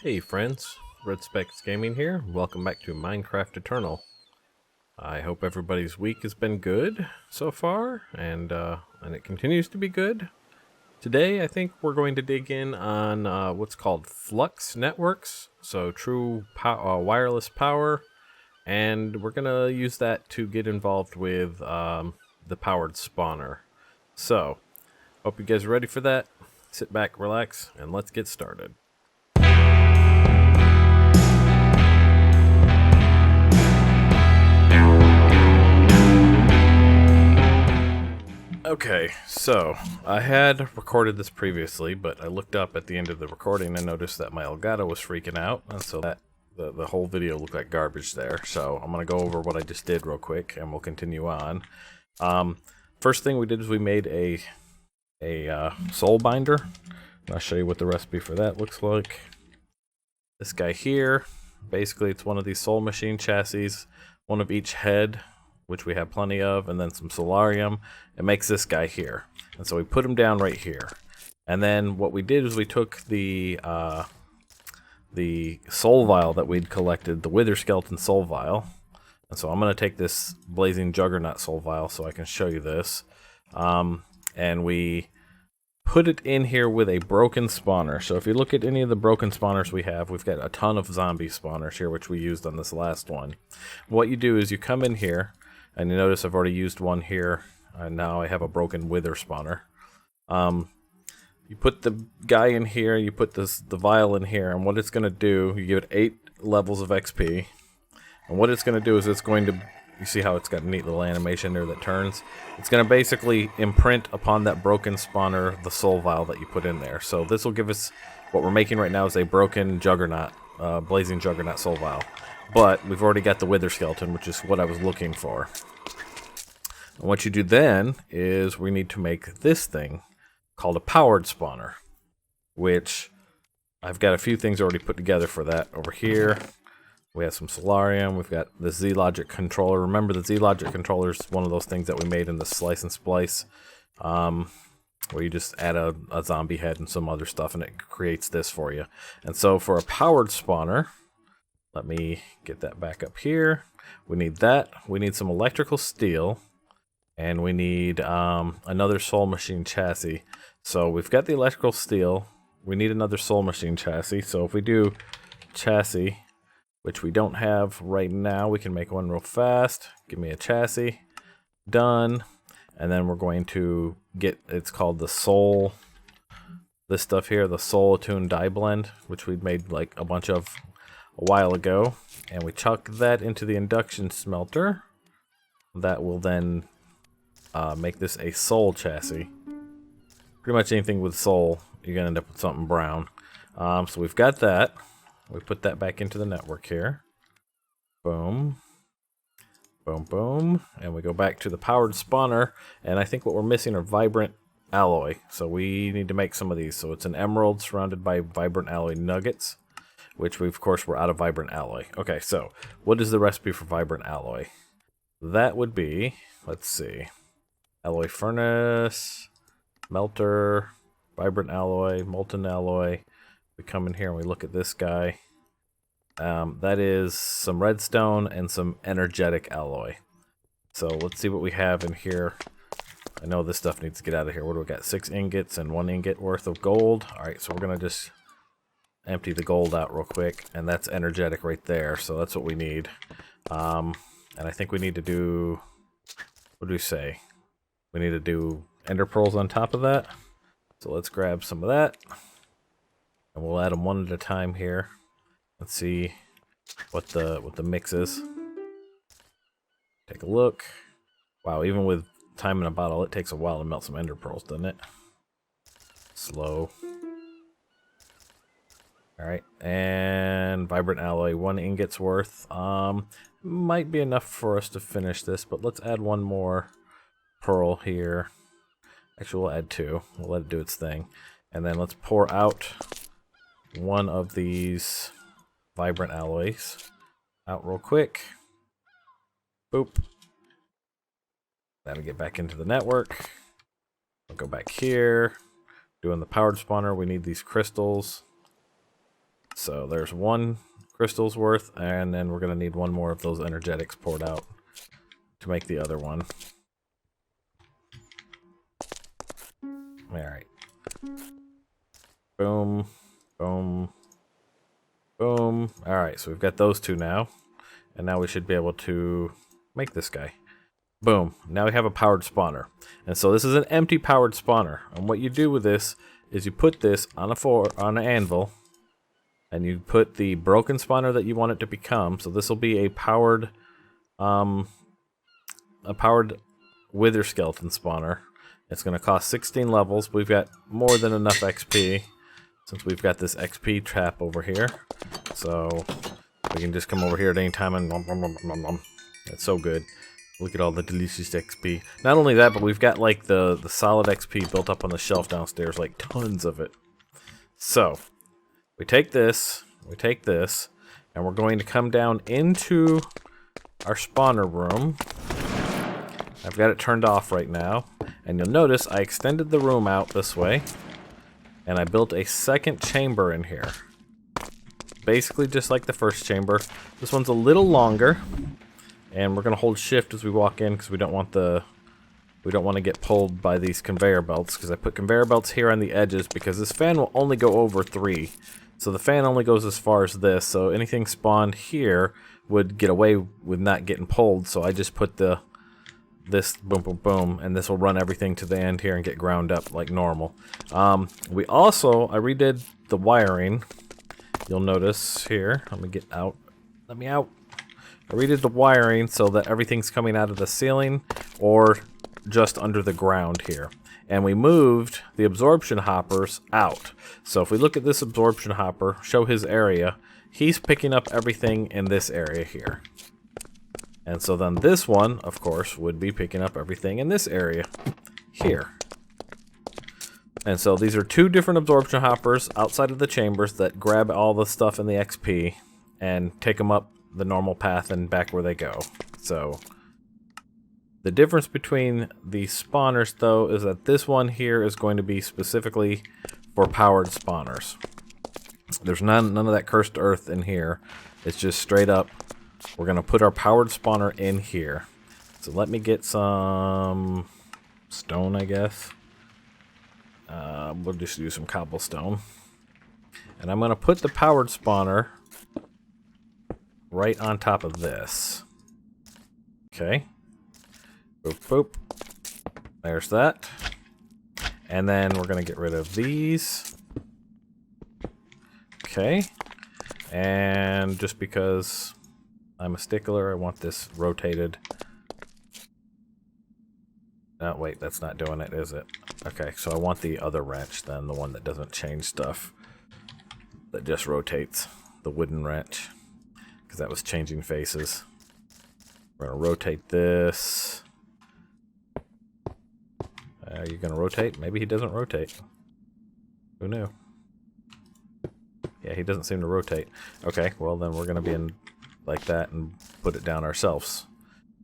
Hey friends, Red Specs Gaming here. Welcome back to Minecraft Eternal. I hope everybody's week has been good so far, and it continues to be good. Today, I think we're going to dig in on what's called Flux networks, so true wireless power, and we're gonna use that to get involved with the powered spawner. So, hope you guys are ready for that. Sit back, relax, and let's get started. Okay, so I had recorded this previously, but I looked up at the end of the recording and noticed that my Elgato was freaking out, and so that the whole video looked like garbage there. So I'm gonna go over what I just did real quick, and we'll continue on. First thing we did is we made a soul binder. I'll show you what the recipe for that looks like. This guy here, basically, it's one of these soul machine chassis, one of each head, which we have plenty of, and then some solarium. It makes this guy here, and so we put him down right here. And then what we did is we took the soul vial that we'd collected, the wither skeleton soul vial, and so I'm going to take this blazing juggernaut soul vial so I can show you this, and we put it in here with a broken spawner. So if you look at any of the broken spawners we have, we've got a ton of zombie spawners here, which we used on this last one. What you do is you come in here, and you notice I've already used one here, and now I have a broken wither spawner. You put the guy in here, you put the vial in here, and what it's going to do, you give it 8 levels of XP, and what it's going to do is it's going to, you see how it's got a neat little animation there that turns? It's going to basically imprint upon that broken spawner the soul vial that you put in there. So this will give us, what we're making right now is a broken juggernaut, blazing juggernaut soul vial. But we've already got the wither skeleton, which is what I was looking for. And what you do then is we need to make this thing called a powered spawner, which I've got a few things already put together for that. Over here, we have some solarium. We've got the Z-Logic controller. Remember, the Z-Logic controller is one of those things that we made in the slice and splice, where you just add a zombie head and some other stuff, and it creates this for you. And so for a powered spawner, let me get that back up here. We need that. We need some electrical steel. And we need another soul machine chassis. So we've got the electrical steel. We need another soul machine chassis. So if we do chassis, which we don't have right now, we can make one real fast. Give me a chassis. Done. And then we're going to get, it's called the soul, this stuff here, the soul attuned die blend, which we'd made like a bunch of a while ago, and we chuck that into the induction smelter. That will then make this a soul chassis. Pretty much anything with soul, you're gonna end up with something brown. So we've got that. We put that back into the network here. Boom. Boom, boom. And we go back to the powered spawner, and I think what we're missing are vibrant alloy. So we need to make some of these. So it's an emerald surrounded by vibrant alloy nuggets, which we, of course, we're out of vibrant alloy. Okay, so what is the recipe for vibrant alloy? That would be, let's see, alloy furnace, melter, vibrant alloy, molten alloy. We come in here and we look at this guy. That is some redstone and some energetic alloy. So let's see what we have in here. I know this stuff needs to get out of here. What do we got? 6 ingots and 1 ingot worth of gold. Alright, so we're going to just empty the gold out real quick, and that's energetic right there, so that's what we need. And I think we need to do, what do we say? We need to do ender pearls on top of that. So let's grab some of that, and we'll add them one at a time here. Let's see what the mix is. Take a look. Wow, even with time in a bottle, it takes a while to melt some ender pearls, doesn't it? Slow. Alright, and vibrant alloy, 1 ingot's worth. Might be enough for us to finish this, but let's add one more pearl here. Actually, we'll add 2. We'll let it do its thing. And then let's pour out one of these vibrant alloys out real quick. Boop. That'll get back into the network. We'll go back here. Doing the powered spawner, we need these crystals. So there's 1 crystal's worth, and then we're going to need 1 more of those energetics poured out to make the other one. Alright. Boom. Boom. Boom. Alright, so we've got those 2 now. And now we should be able to make this guy. Boom. Now we have a powered spawner. And so this is an empty powered spawner. And what you do with this is you put this on an anvil. And you put the broken spawner that you want it to become. So this will be a powered wither skeleton spawner. It's going to cost 16 levels. We've got more than enough XP since we've got this XP trap over here. So we can just come over here at any time and nom, nom, nom, nom, nom. It's so good. Look at all the delicious XP. Not only that, but we've got like the solid XP built up on the shelf downstairs, like tons of it. So we take this, and we're going to come down into our spawner room. I've got it turned off right now, and you'll notice I extended the room out this way, and I built a second chamber in here. Basically just like the first chamber. This one's a little longer, and we're gonna hold shift as we walk in because we don't want to get pulled by these conveyor belts, because I put conveyor belts here on the edges because this fan will only go over 3. So the fan only goes as far as this, so anything spawned here would get away with not getting pulled. So I just put this boom boom boom, and this will run everything to the end here and get ground up like normal. I redid the wiring. You'll notice here, let me out. I redid the wiring so that everything's coming out of the ceiling or just under the ground here. And we moved the absorption hoppers out. So if we look at this absorption hopper, show his area, he's picking up everything in this area here. And so then this one, of course, would be picking up everything in this area here. And so these are 2 different absorption hoppers outside of the chambers that grab all the stuff in the XP and take them up the normal path and back where they go. So the difference between the spawners, though, is that this one here is going to be specifically for powered spawners. There's none of that cursed earth in here. It's just straight up, we're going to put our powered spawner in here. So let me get some stone, I guess. We'll just use some cobblestone. And I'm going to put the powered spawner right on top of this. Okay. Boop, boop. There's that. And then we're going to get rid of these. Okay. And just because I'm a stickler, I want this rotated. Oh, wait, that's not doing it, is it? Okay, so I want the other wrench then, the one that doesn't change stuff. That just rotates. The wooden wrench. Because that was changing faces. We're going to rotate this. Are you going to rotate? Maybe he doesn't rotate. Who knew? Yeah, he doesn't seem to rotate. Okay, well then we're going to be in like that and put it down ourselves.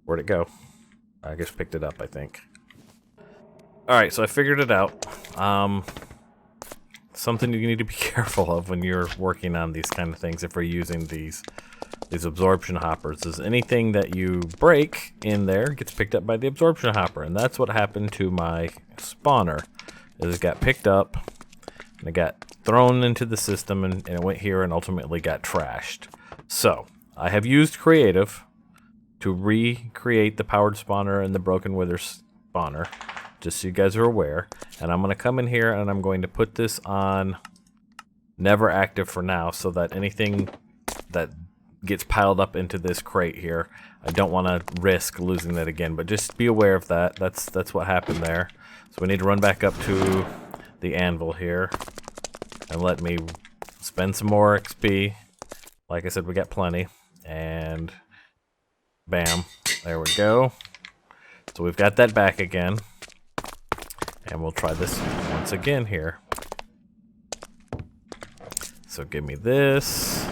Where'd it go? I just picked it up, I think. Alright, so I figured it out. Something you need to be careful of when you're working on these kind of things, if we're using these absorption hoppers, is anything that you break in there gets picked up by the absorption hopper. And that's what happened to my spawner. It got picked up, and it got thrown into the system, and it went here and ultimately got trashed. So, I have used creative to recreate the powered spawner and the broken wither spawner, just so you guys are aware. And I'm going to come in here and I'm going to put this on never active for now, so that anything that gets piled up into this crate here, I don't want to risk losing that again. But just be aware of that. That's what happened there. So we need to run back up to the anvil here and let me spend some more XP. Like I said, we got plenty. And bam, there we go. So we've got that back again. And we'll try this once again here. So give me this.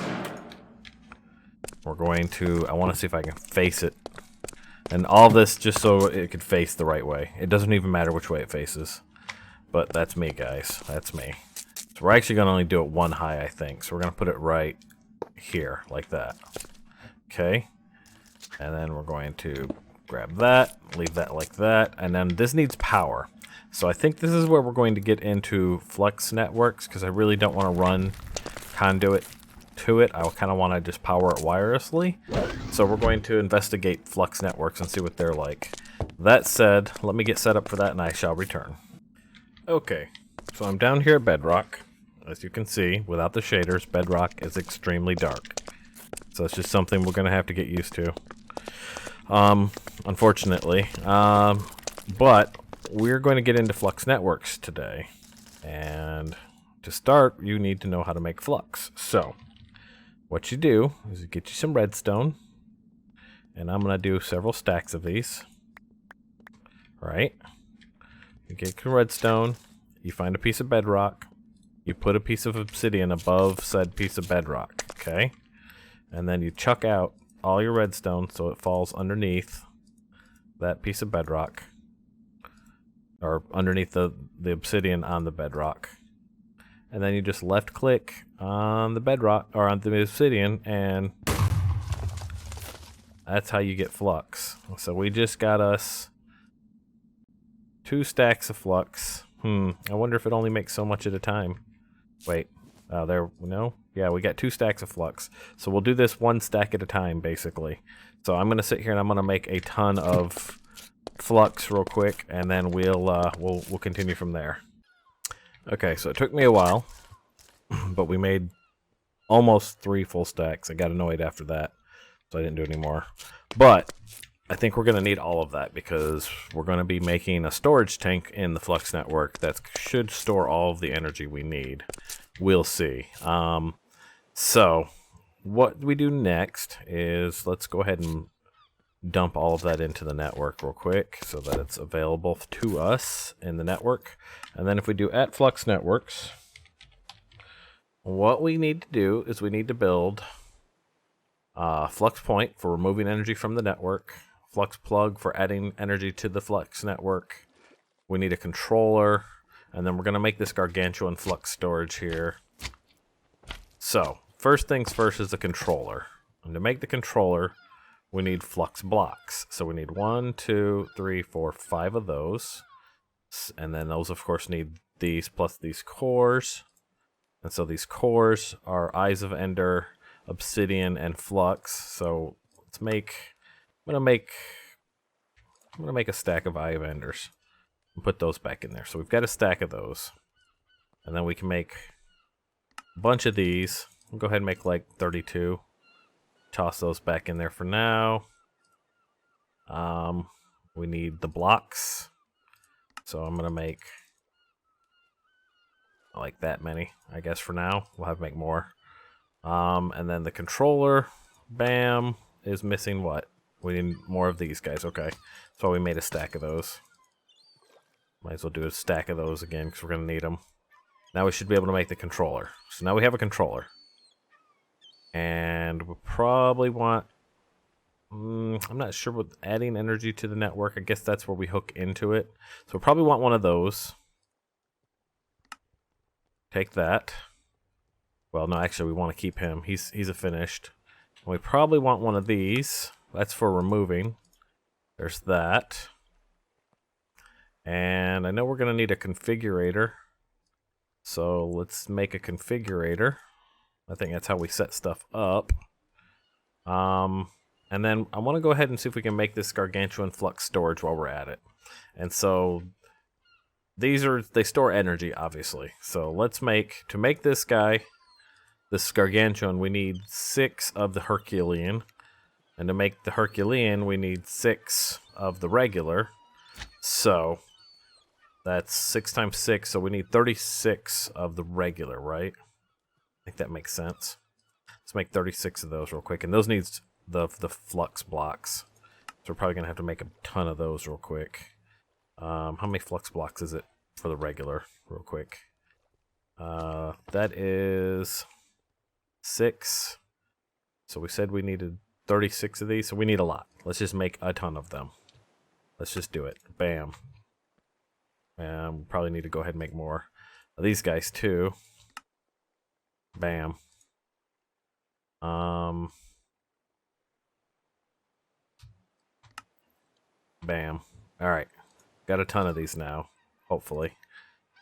We're going to, I want to see if I can face it. And all this just so it could face the right way. It doesn't even matter which way it faces. But that's me, guys. That's me. So we're actually going to only do it one high, I think. So we're going to put it right here, like that. Okay. And then we're going to grab that, leave that like that, and then this needs power. So I think this is where we're going to get into Flux networks, because I really don't want to run conduit to it. I kind of want to just power it wirelessly. So we're going to investigate Flux networks and see what they're like. That said, let me get set up for that and I shall return. Okay, so I'm down here at Bedrock. As you can see, without the shaders, Bedrock is extremely dark. So it's just something we're going to have to get used to. Unfortunately. But we're going to get into Flux networks today. And to start, you need to know how to make Flux. So, what you do is you get you some redstone. And I'm going to do several stacks of these. Right? You get your redstone. You find a piece of bedrock. You put a piece of obsidian above said piece of bedrock. Okay? And then you chuck out all your redstone so it falls underneath that piece of bedrock. Or underneath the obsidian on the bedrock. And then you just left click on the bedrock, or on the obsidian, and that's how you get flux. So we just got us 2 stacks of flux. I wonder if it only makes so much at a time. Wait, there, no? Yeah, we got 2 stacks of flux. So we'll do this 1 stack at a time, basically. So I'm going to sit here and I'm going to make a ton of flux real quick, and then we'll continue from there. Okay, so it took me a while, but we made almost 3 full stacks. I got annoyed after that, so I didn't do any more. But I think we're going to need all of that because we're going to be making a storage tank in the Flux network that should store all of the energy we need. We'll see. So what we do next is let's go ahead and dump all of that into the network real quick so that it's available to us in the network. And then if we do at Flux networks, what we need to do is we need to build a Flux Point for removing energy from the network, Flux Plug for adding energy to the Flux network. We need a controller, and then we're going to make this gargantuan flux storage here. So, first things first is the controller. And to make the controller, we need flux blocks. So we need 1, 2, 3, 4, 5 of those. And then those, of course, need these plus these cores. And so these cores are Eyes of Ender, Obsidian, and Flux. So let's make... I'm gonna make a stack of Eye of Enders and put those back in there. So we've got a stack of those. And then we can make a bunch of these. We'll go ahead and make like 32. Toss those back in there for now. We need the blocks. So I'm gonna make like that many, I guess, for now. We'll have to make more. And then the controller, bam, is missing what? We need more of these guys, okay. So we made a stack of those. Might as well do a stack of those again, because we're going to need them. Now we should be able to make the controller. So now we have a controller. And we'll probably want... I'm not sure with adding energy to the network. I guess that's where we hook into it. So we'll probably want one of those. Take that. Well, no, actually, we want to keep him. He's a finished. And we probably want one of these. That's for removing. There's that. And I know we're going to need a configurator. So let's make a configurator. I think that's how we set stuff up. And then I want to go ahead and see if we can make this gargantuan flux storage while we're at it. And so they store energy, obviously. So let's to make this guy, this gargantuan, we need 6 of the Herculean. And to make the Herculean, we need 6 of the regular. So that's 6 times 6, so we need 36 of the regular, right? I think that makes sense. Let's make 36 of those real quick. And those needs the flux blocks. So we're probably going to have to make a ton of those real quick. How many flux blocks is it for the regular, real quick? That is 6. So we said we needed 36 of these, so we need a lot. Let's just make a ton of them. Let's just do it. Bam. We probably need to go ahead and make more of these guys too. Bam. Bam. Alright. Got a ton of these now, hopefully.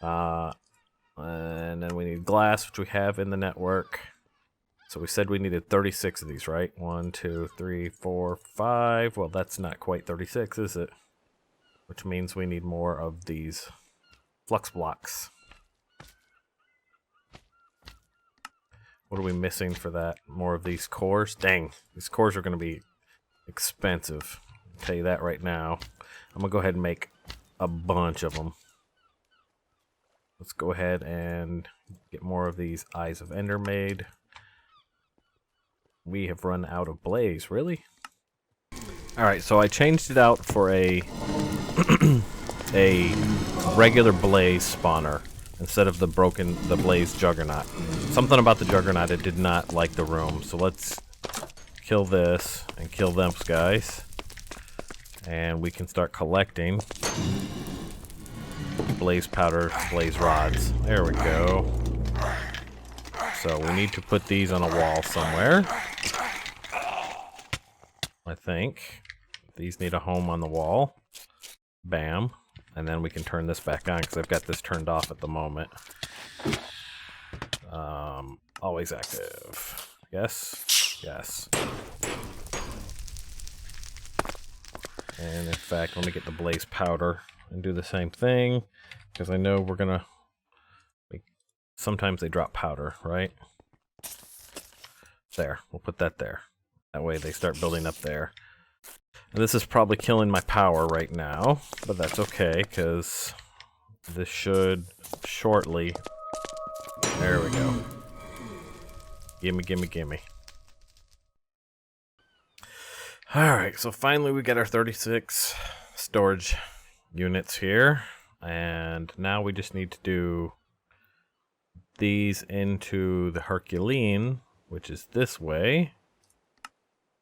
And then we need glass, which we have in the network. So we said we needed 36 of these, right? 1, 2, 3, 4, 5. Well, that's not quite 36, is it? Which means we need more of these flux blocks. What are we missing for that? More of these cores? Dang, these cores are going to be expensive. I'll tell you that right now. I'm going to go ahead and make a bunch of them. Let's go ahead and get more of these Eyes of Ender made. We have run out of blaze, really? Alright, so I changed it out for a a regular blaze spawner instead of the blaze juggernaut. Something about the juggernaut, it did not like the room. So let's kill this and kill them guys. And we can start collecting blaze powder, blaze rods. There we go. So we need to put these on a wall somewhere. I think. These need a home on the wall. Bam. And then we can turn this back on because I've got this turned off at the moment. Always active. Yes? Yes. And in fact, let me get the blaze powder and do the same thing. Because I know we're gonna... Sometimes they drop powder, right? There. We'll put that there. That way they start building up there. And this is probably killing my power right now, but that's okay, because this should shortly... There we go. Gimme, gimme, gimme. Alright, so finally we got our 36 storage units here. And now we just need to do these into the Herculean, which is this way.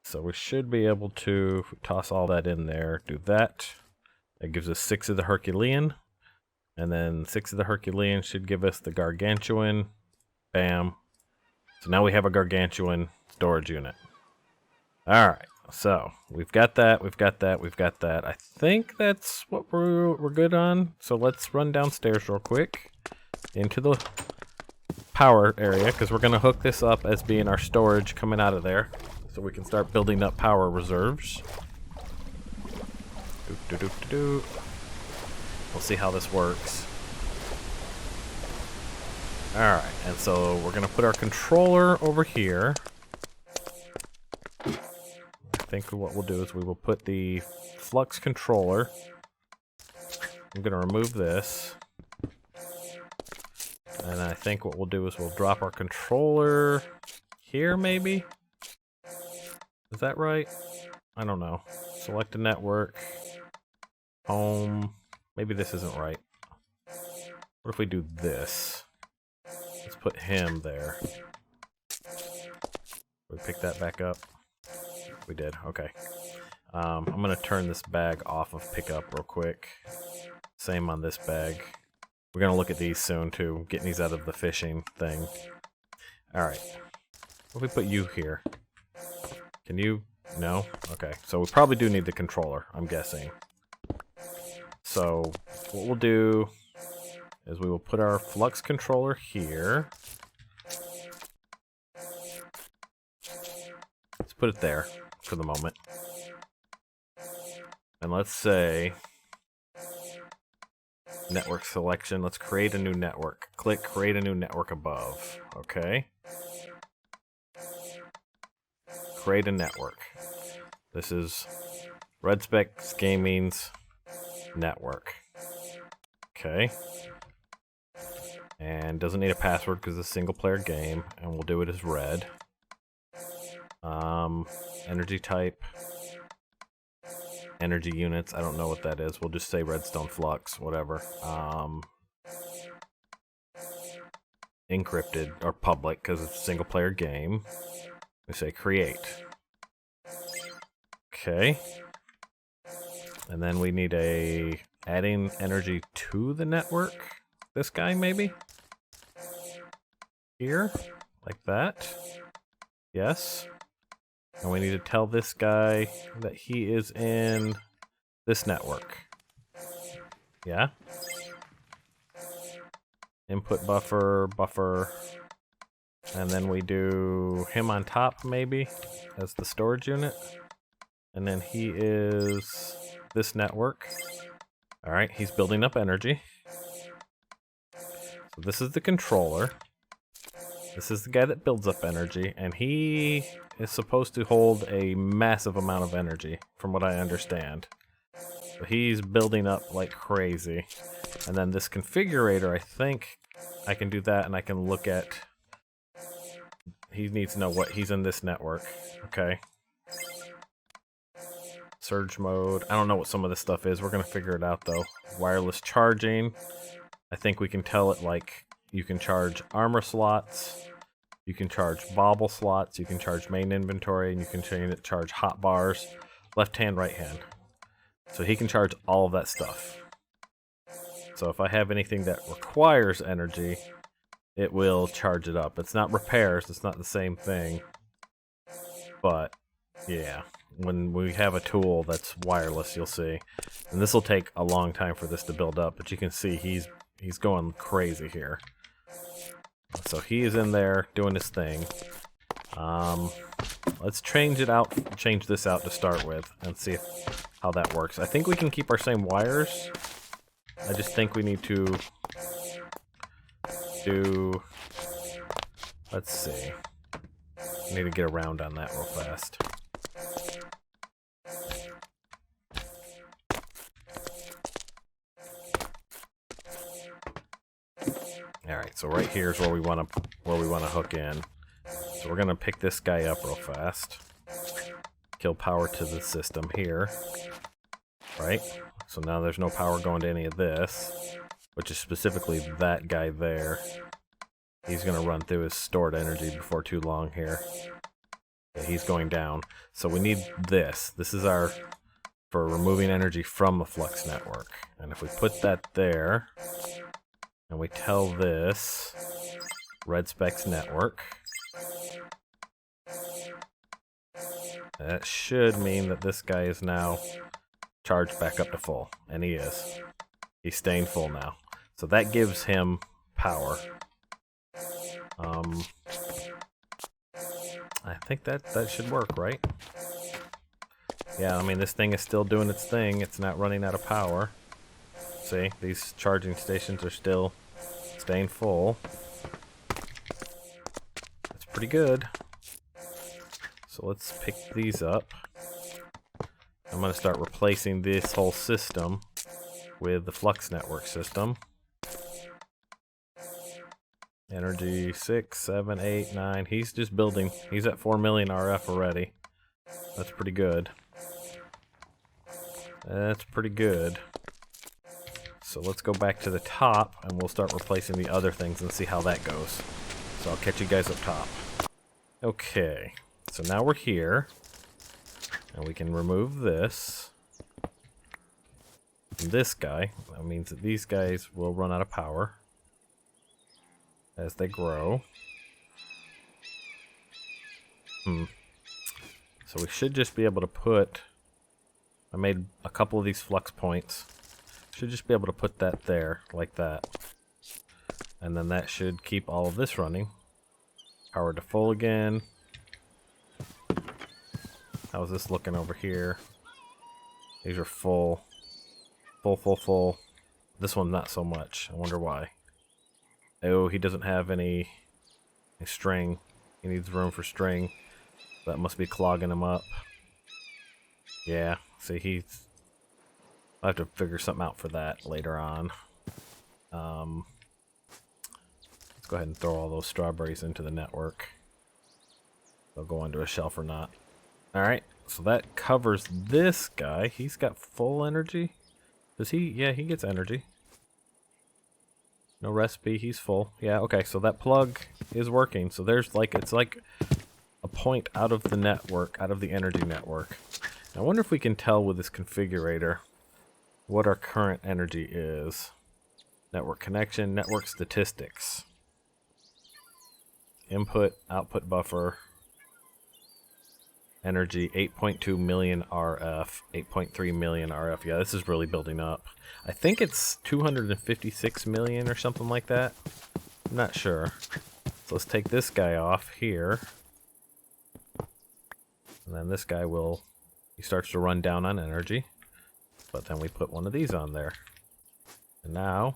So we should be able to toss all that in there, do that. That gives us 6 of the Herculean. And then 6 of the Herculean should give us the Gargantuan. Bam. So now we have a Gargantuan storage unit. Alright, so we've got that, we've got that, we've got that. I think that's what we're good on. So let's run downstairs real quick into the power area, because we're going to hook this up as being our storage coming out of there. So we can start building up power reserves. We'll see how this works. Alright, and so we're going to put our controller over here. I think what we'll do is we will put the flux controller. I'm going to remove this. And I think what we'll do is we'll drop our controller here, maybe? Is that right? I don't know. Select a network. Home. Maybe this isn't right. What if we do this? Let's put him there. We pick that back up? We did. Okay. I'm going to turn this bag off of pickup real quick. Same on this bag. We're going to look at these soon, too. Getting these out of the fishing thing. Alright. What if we put you here? Can you? No? Okay. So we probably do need the controller, I'm guessing. So what we'll do is we will put our flux controller here. Let's put it there for the moment. And let's say network selection. Let's create a new network. Click create a new network above. Okay. Create a network. This is Red Specs Gaming's network. Okay. And doesn't need a password because it's a single player game, and we'll do it as red. Energy type. Energy units, I don't know what that is. We'll just say redstone flux, whatever. Encrypted or public because it's a single player game. We say create. Okay. And then we need a adding energy to the network. This guy maybe? Here? like that. Yes. And we need to tell this guy that he is in this network. Yeah. Input buffer, buffer. And then we do him on top, maybe, as the storage unit. And then he is this network. All right, he's building up energy. So this is the controller. This is the guy that builds up energy, and he is supposed to hold a massive amount of energy, from what I understand. So he's building up like crazy. And then this configurator, I think I can do that, and I can look at... He needs to know what he's in this network. Okay. Surge mode. I don't know what some of this stuff is. We're going to figure it out, though. Wireless charging. I think we can tell it, like, you can charge armor slots, you can charge bauble slots, you can charge main inventory, and you can charge hot bars, left hand, right hand. So he can charge all of that stuff. So if I have anything that requires energy, it will charge it up. It's not repairs, it's not the same thing. But, yeah, when we have a tool that's wireless, you'll see. And this will take a long time for this to build up, but you can see he's going crazy here. So he is in there doing his thing. Let's change this out to start with and see how that works. I think we can keep our same wires. I just think we need to do... Let's see. I need to get around on that real fast. Alright, so right here is where we want to hook in. So we're gonna pick this guy up real fast. Kill power to the system here. Right? So now there's no power going to any of this, which is specifically that guy there. He's gonna run through his stored energy before too long here. Yeah, he's going down. So we need this. This is our for removing energy from a flux network. And if we put that there, and we tell this red specs network, that should mean that this guy is now charged back up to full, and he is. He's staying full now. So that gives him power. I think that should work, right? Yeah, I mean, this thing is still doing its thing. It's not running out of power. See, these charging stations are still staying full. That's pretty good. So let's pick these up. I'm going to start replacing this whole system with the Flux Network system. Energy 6, 7, 8, 9. He's just building. He's at 4 million RF already. That's pretty good. That's pretty good. So let's go back to the top and we'll start replacing the other things and see how that goes. So I'll catch you guys up top. Okay, so now we're here. And we can remove this. And this guy. That means that these guys will run out of power as they grow. So we should just be able to put... I made a couple of these flux points. Should just be able to put that there, like that. And then that should keep all of this running. Power to full again. How's this looking over here? These are full. Full, full, full. This one not so much. I wonder why. Oh, he doesn't have any string. He needs room for string. That must be clogging him up. Yeah, see, I'll have to figure something out for that later on. Let's go ahead and throw all those strawberries into the network. They'll go into a shelf or not. Alright, so that covers this guy. He's got full energy. Does he? Yeah, he gets energy. No recipe, he's full. Yeah, okay, so that plug is working. So there's like, it's like a point out of the network, out of the energy network. I wonder if we can tell with this configurator what our current energy is. Network connection, network statistics. input, output buffer, energy, 8.2 million RF, 8.3 million RF. Yeah, this is really building up. I think it's 256 million or something like that. I'm not sure. So let's take this guy off here. And then this guy he starts to run down on energy. But then we put one of these on there. And now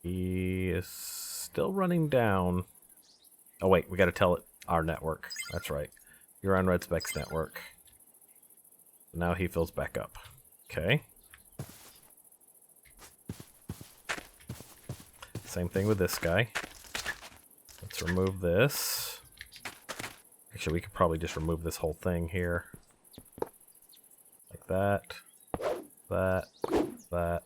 he is still running down. Oh wait, we got to tell it our network. That's right. You're on Red Spec's network. Now he fills back up. Okay. Same thing with this guy. Let's remove this. Actually, we could probably just remove this whole thing here. Like that. That. That.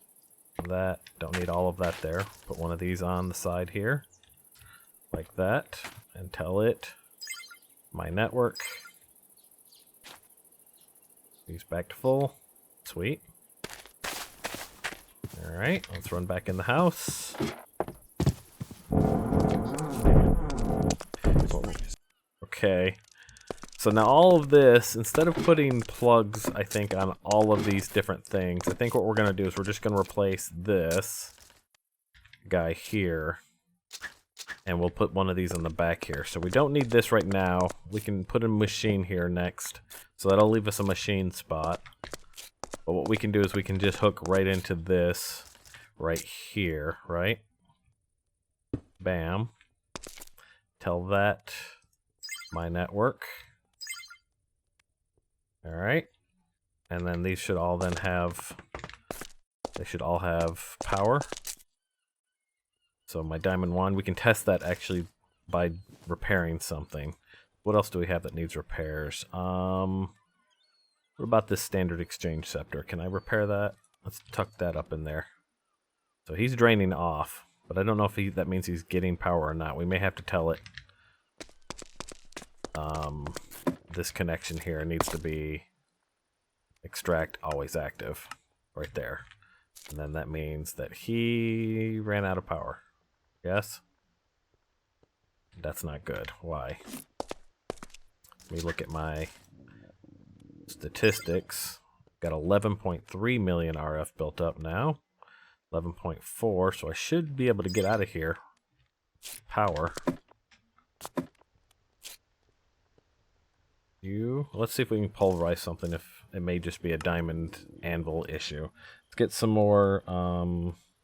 That. Don't need all of that there. Put one of these on the side here. Like that. And tell it my network. These back to full. Sweet. Alright, let's run back in the house. Okay. So now all of this, instead of putting plugs, I think, on all of these different things, I think what we're going to do is we're just going to replace this guy here. And we'll put one of these on the back here. So we don't need this right now. We can put a machine here next. So that'll leave us a machine spot. But what we can do is we can just hook right into this right here, right? Bam. Tell that my network. Alright. And then these should all then have, they should all have power. So my diamond wand, we can test that actually by repairing something. What else do we have that needs repairs? What about this standard exchange scepter? Can I repair that? Let's tuck that up in there. So he's draining off, but I don't know if that means he's getting power or not. We may have to tell it this connection here needs to be extract always active right there. And then that means that he ran out of power. Yes? That's not good. Why? Let me look at my statistics. Got 11.3 million RF built up now. 11.4, so I should be able to get out of here. Power. Let's see if we can pulverize something, if it may just be a diamond anvil issue. Let's get some more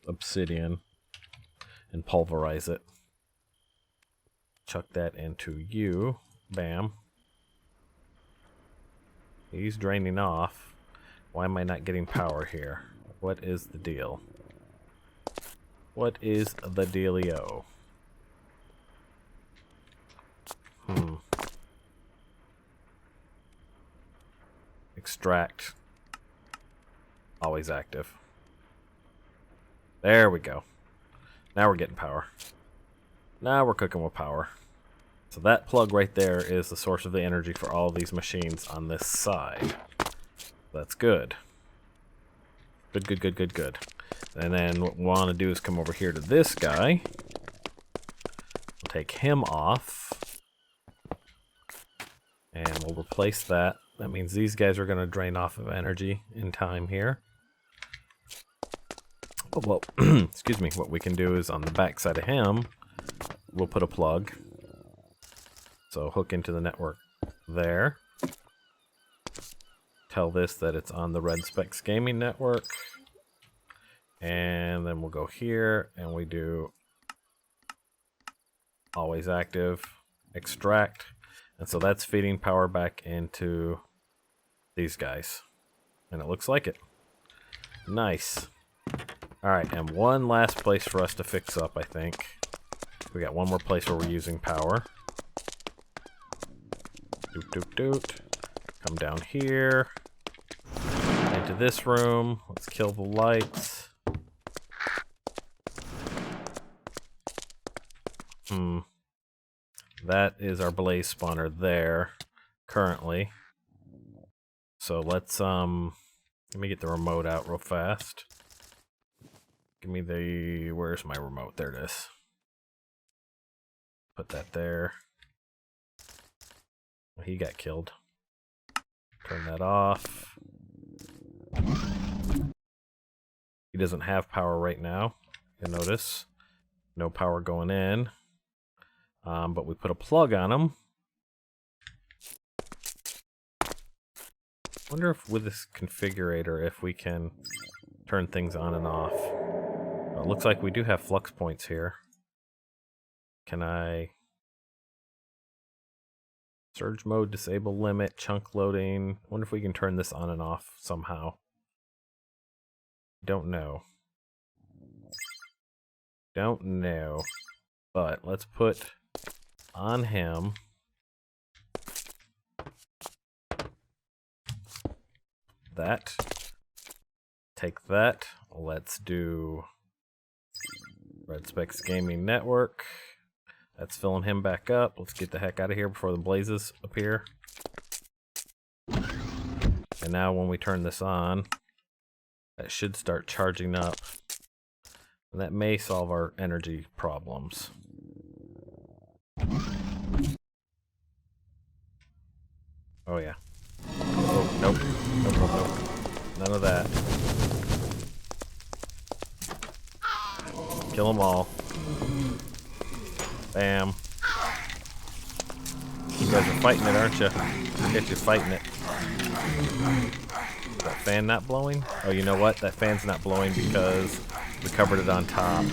obsidian and pulverize it. Chuck that into you. Bam. He's draining off. Why am I not getting power here? What is the deal? What is the dealio? Extract. Always active. There we go. Now we're getting power. Now we're cooking with power. So that plug right there is the source of the energy for all of these machines on this side. That's good. Good, good, good, good, good. And then what we want to do is come over here to this guy. We'll take him off. And we'll replace that. That means these guys are going to drain off of energy in time here. But well, excuse me, what we can do is on the back side of him, we'll put a plug. So hook into the network there. Tell this that it's on the Red Specs Gaming Network. And then we'll go here and we do always active, extract. And so that's feeding power back into these guys. And it looks like it. Nice. Alright, and one last place for us to fix up, I think. We got one more place where we're using power. Doot, doot, doot. Come down here. Into this room. Let's kill the lights. That is our blaze spawner there, currently. So let's, let me get the remote out real fast. Give me the, where's my remote? There it is. Put that there. He got killed. Turn that off. He doesn't have power right now. You'll notice. No power going in. But we put a plug on him. Wonder if with this configurator, if we can turn things on and off. Well, it looks like we do have flux points here. Can I... Surge mode, disable limit, chunk loading. Wonder if we can turn this on and off somehow. Don't know. Don't know. But let's put on him. That. Take that. Let's do Red Specs Gaming Network. That's filling him back up. Let's get the heck out of here before the blazes appear. And now when we turn this on, that should start charging up. And that may solve our energy problems. Oh yeah. Oh, nope. Nope. None of that. Kill them all. Bam. You guys are fighting it, aren't you? I guess you're fighting it. Is that fan not blowing? Oh, you know what? That fan's not blowing because we covered it on top.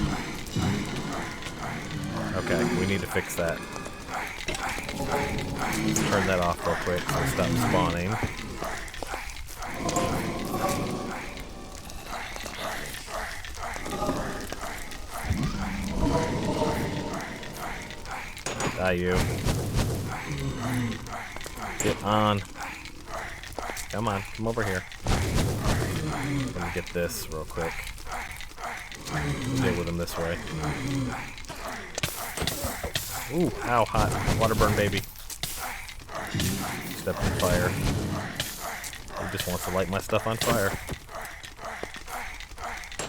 Okay, we need to fix that. Let's turn that off real quick so it stops spawning. Die, you. Get on. Come on, come over here. Let me get this real quick. Deal with him this way. Ooh, ow, hot. Water burn, baby. Step on fire. He just wants to light my stuff on fire.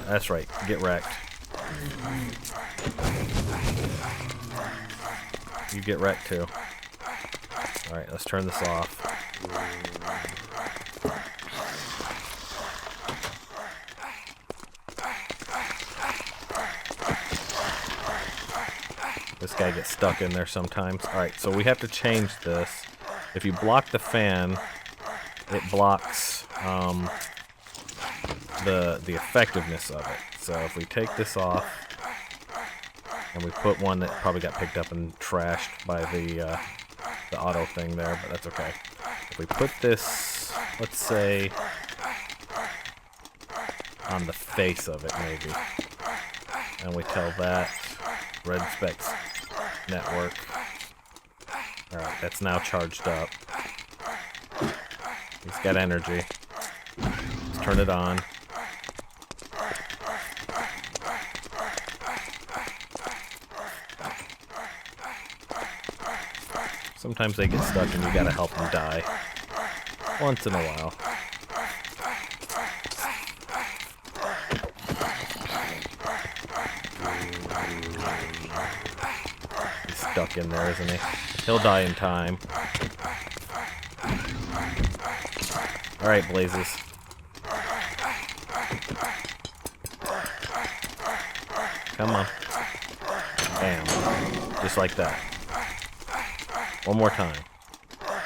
That's right, get wrecked. You get wrecked too. Alright, let's turn this off. This guy gets stuck in there sometimes. Alright, so we have to change this. If you block the fan, it blocks the effectiveness of it. So if we take this off, and we put one that probably got picked up and trashed by the auto thing there, but that's okay. If we put this, let's say, on the face of it maybe, and we tell that Red Specs Network. Alright, that's now charged up. He's got energy. Let's turn it on. Sometimes they get stuck and you gotta help them die. Once in a while. He's stuck in there, isn't he? He'll die in time. Alright, blazes. Come on. Bam. Just like that. One more time.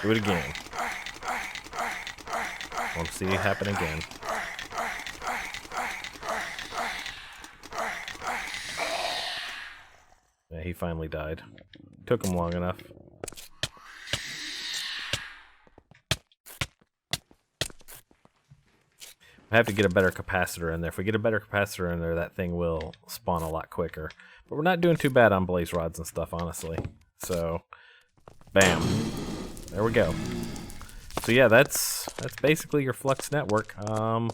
Do it again. Won't see it happen again. Yeah, he finally died. Took him long enough. I have to get a better capacitor in there. If we get a better capacitor in there, that thing will spawn a lot quicker. But we're not doing too bad on blaze rods and stuff, honestly. So, bam. There we go. So yeah, that's basically your Flux network. I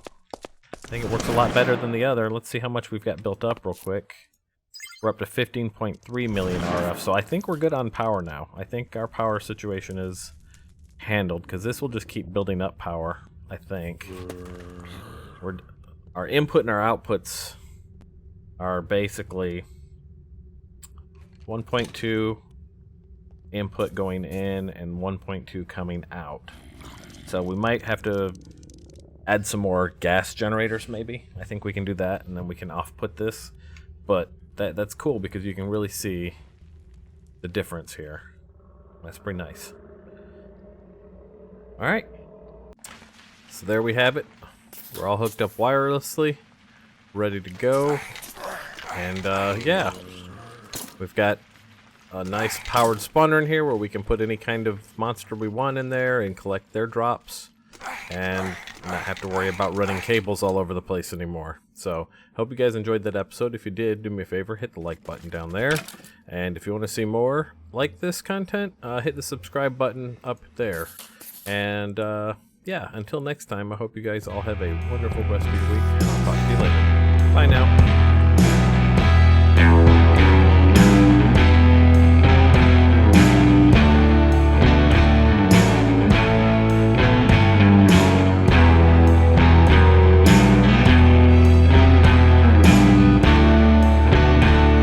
think it works a lot better than the other. Let's see how much we've got built up real quick. We're up to 15.3 million RF, so I think we're good on power now. I think our power situation is handled, because this will just keep building up power, I think. Our input and our outputs are basically 1.2, input going in and 1.2 coming out. So we might have to add some more gas generators maybe. I think we can do that, and then we can off-put this. But that's cool because you can really see the difference here. That's pretty nice. Alright. So there we have it. We're all hooked up wirelessly, ready to go. And yeah, we've got a nice powered spawner in here where we can put any kind of monster we want in there and collect their drops and not have to worry about running cables all over the place anymore. So hope you guys enjoyed that episode. If you did, do me a favor, hit the like button down there, and if you want to see more like this content, hit the subscribe button up there. And yeah, until next time, I hope you guys all have a wonderful rest of your week, and I'll talk to you later. Bye now.